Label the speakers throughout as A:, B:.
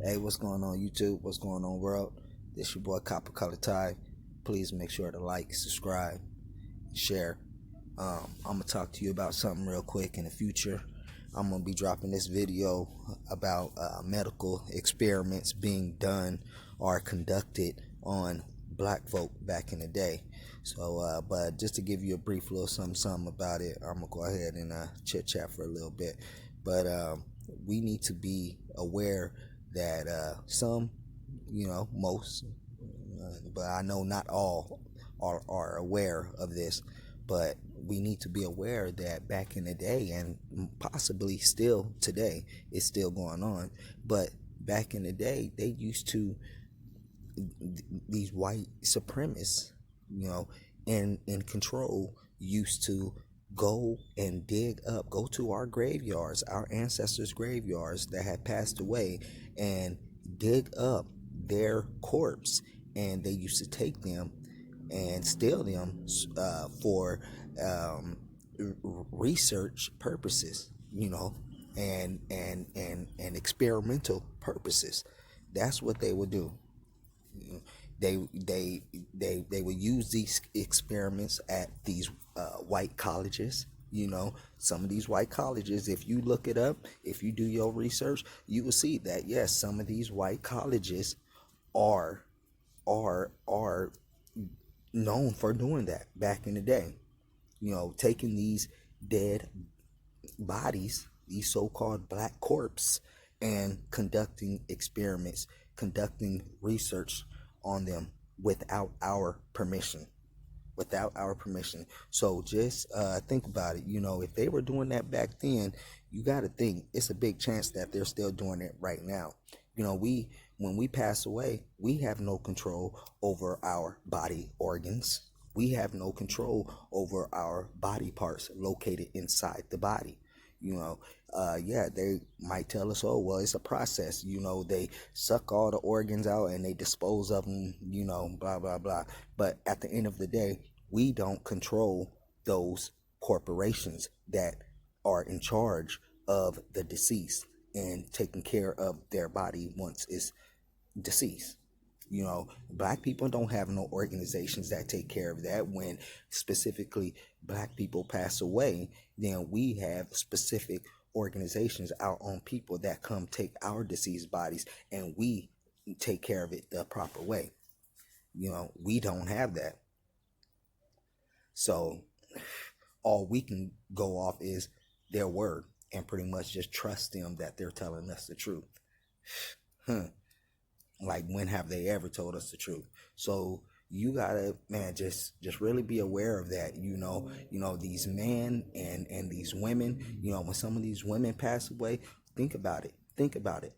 A: Hey, what's going on YouTube? What's going on world? This your boy Copper Color Tide. Please make sure to like, subscribe, share. I'm gonna talk to you about something real quick in the future. I'm gonna be dropping this video about medical experiments being done or conducted on black folk back in the day. So, but just to give you a brief little something about it, I'm gonna go ahead and chit chat for a little bit. But we need to be aware that some, most, but I know not all are aware of this. But we need to be aware that back in the day, and possibly still today, it's still going on. But back in the day, they used to, these white supremacists, in control, used to go to our graveyards, our ancestors' graveyards that had passed away, and dig up their corpse. And they used to take them and steal them for research purposes, and experimental purposes. That's what they would do. They would use these experiments at these white colleges. Some of these white colleges, if you look it up, if you do your research, you will see that yes, some of these white colleges are are known for doing that back in the day. Taking these dead bodies, these so-called black corpse, and conducting experiments, conducting research on them without our permission. Without our permission. So just think about it. If they were doing that back then, you got to think it's a big chance that they're still doing it right now. When we pass away, we have no control over our body organs. We have no control over our body parts located inside the body. Yeah, they might tell us, oh, well, it's a process. They suck all the organs out and they dispose of them, blah, blah, blah. But at the end of the day, we don't control those corporations that are in charge of the deceased and taking care of their body once it's deceased. Black people don't have no organizations that take care of that. When specifically black people pass away, then we have specific organizations, our own people, that come take our deceased bodies and we take care of it the proper way. We don't have that. So all we can go off is their word and pretty much just trust them that they're telling us the truth. Like, when have they ever told us the truth? So you gotta, man, just really be aware of that. These men and these women, when some of these women pass away, think about it.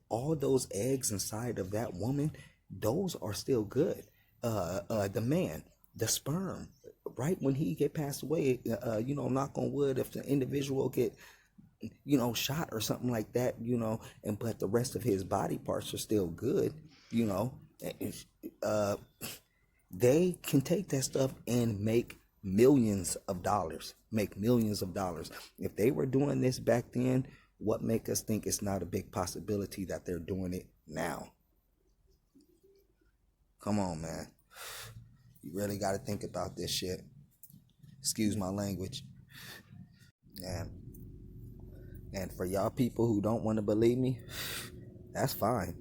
A: All those eggs inside of that woman, those are still good. The man, the sperm, right when he get passed away, knock on wood, if the individual get shot or something like that, and but the rest of his body parts are still good, they can take that stuff and make millions of dollars. If they were doing this back then, what make us think it's not a big possibility that they're doing it now? Come on, man. You really got to think about this shit. Excuse my language. And for y'all people who don't want to believe me, that's fine.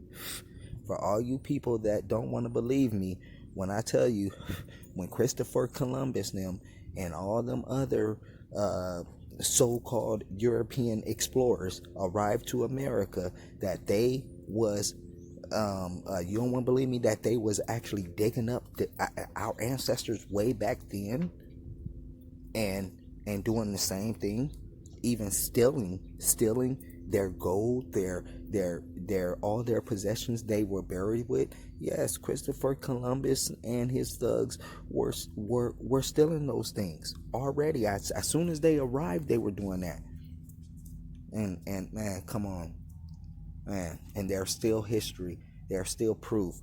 A: For all you people that don't want to believe me, when I tell you, when Christopher Columbus and all them other so-called European explorers arrived to America, that they was you don't want to believe me, that they was actually digging up our ancestors way back then, and doing the same thing, even stealing their gold, their all their possessions they were buried with. Yes, Christopher Columbus and his thugs were stealing those things already. As soon as they arrived, they were doing that. And man, come on, man. And there's still history. There's still proof,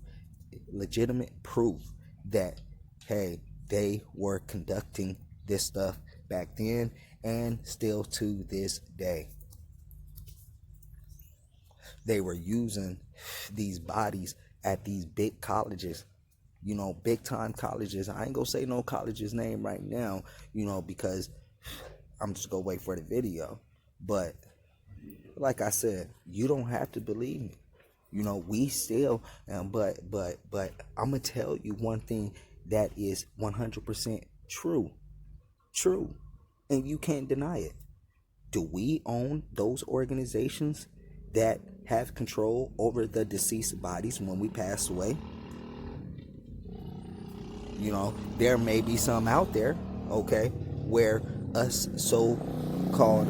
A: legitimate proof, that hey, they were conducting this stuff back then and still to this day. They were using these bodies at these big colleges, big time colleges. I ain't gonna say no college's name right now, because I'm just gonna wait for the video. But like I said, you don't have to believe me. We still, but I'm gonna tell you one thing that is 100% true, true, and you can't deny it. Do we own those organizations that have control over the deceased bodies when we pass away? There may be some out there, okay, where us so-called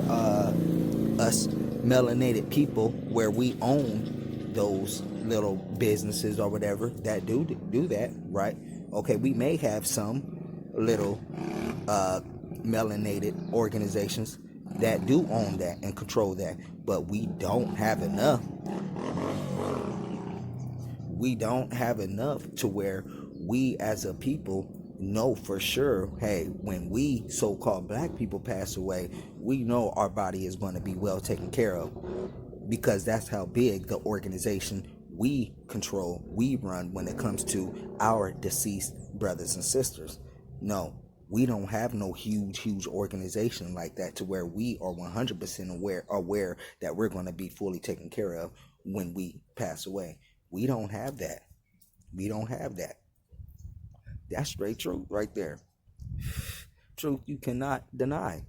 A: us melanated people, where we own those little businesses or whatever that do that, right? Okay, we may have some little melanated organizations that do own that and control that, but we don't have enough. We don't have enough to where we as a people know for sure, hey, when we so-called black people pass away, we know our body is going to be well taken care of, because that's how big the organization we control, we run when it comes to our deceased brothers and sisters. No, we don't have no huge organization like that to where we are 100% aware that we're going to be fully taken care of when we pass away. We don't have that. We don't have that. That's straight truth right there. Truth you cannot deny.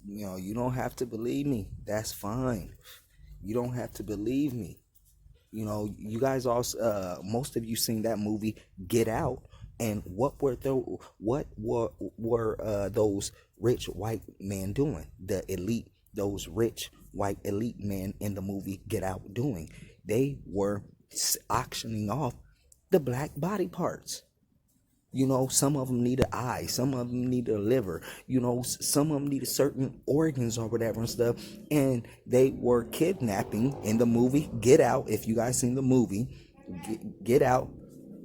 A: You don't have to believe me. That's fine. You don't have to believe me. You guys also, most of you seen that movie Get Out, and what were those rich white men doing? The elite, those rich white elite men in the movie Get Out doing? They were auctioning off the black body parts. Some of them need an eye, some of them need a liver, some of them need certain organs or whatever and stuff. And they were kidnapping in the movie Get Out. If you guys seen the movie Get Out,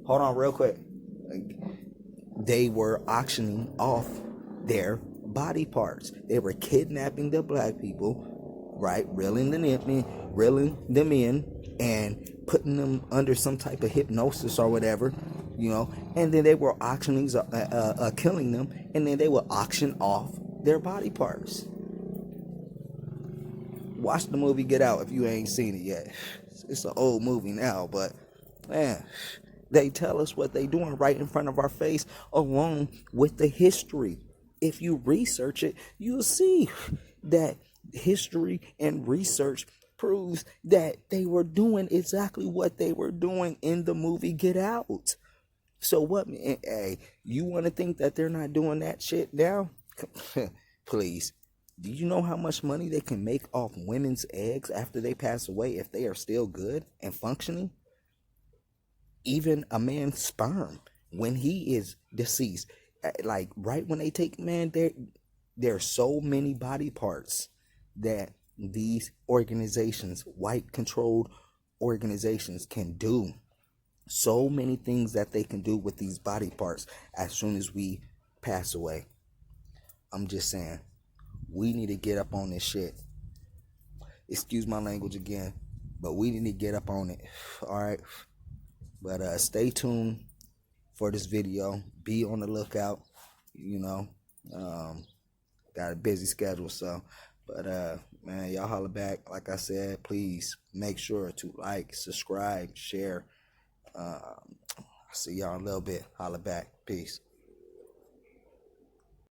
A: hold on real quick. They were auctioning off their body parts. They were kidnapping the black people, right? Reeling them in, and putting them under some type of hypnosis or whatever, and then they were auctioning, killing them, and then they would auction off their body parts. Watch the movie Get Out if you ain't seen it yet. It's an old movie now, but man, they tell us what they doing right in front of our face, along with the history. If you research it, you'll see that history and research proves that they were doing exactly what they were doing in the movie Get Out. So what, hey, you want to think that they're not doing that shit now? Please. Do you know how much money they can make off women's eggs after they pass away if they are still good and functioning? Even a man's sperm, when he is deceased, like right when they take man, there are so many body parts that these organizations, white controlled organizations, can do. So many things that they can do with these body parts as soon as we pass away. I'm just saying, we need to get up on this shit. Excuse my language again, but we need to get up on it. All right. But stay tuned for this video. Be on the lookout. Got a busy schedule, so. But man, y'all holler back. Like I said, please make sure to like, subscribe, share. See y'all in a little bit. Holler back. Peace.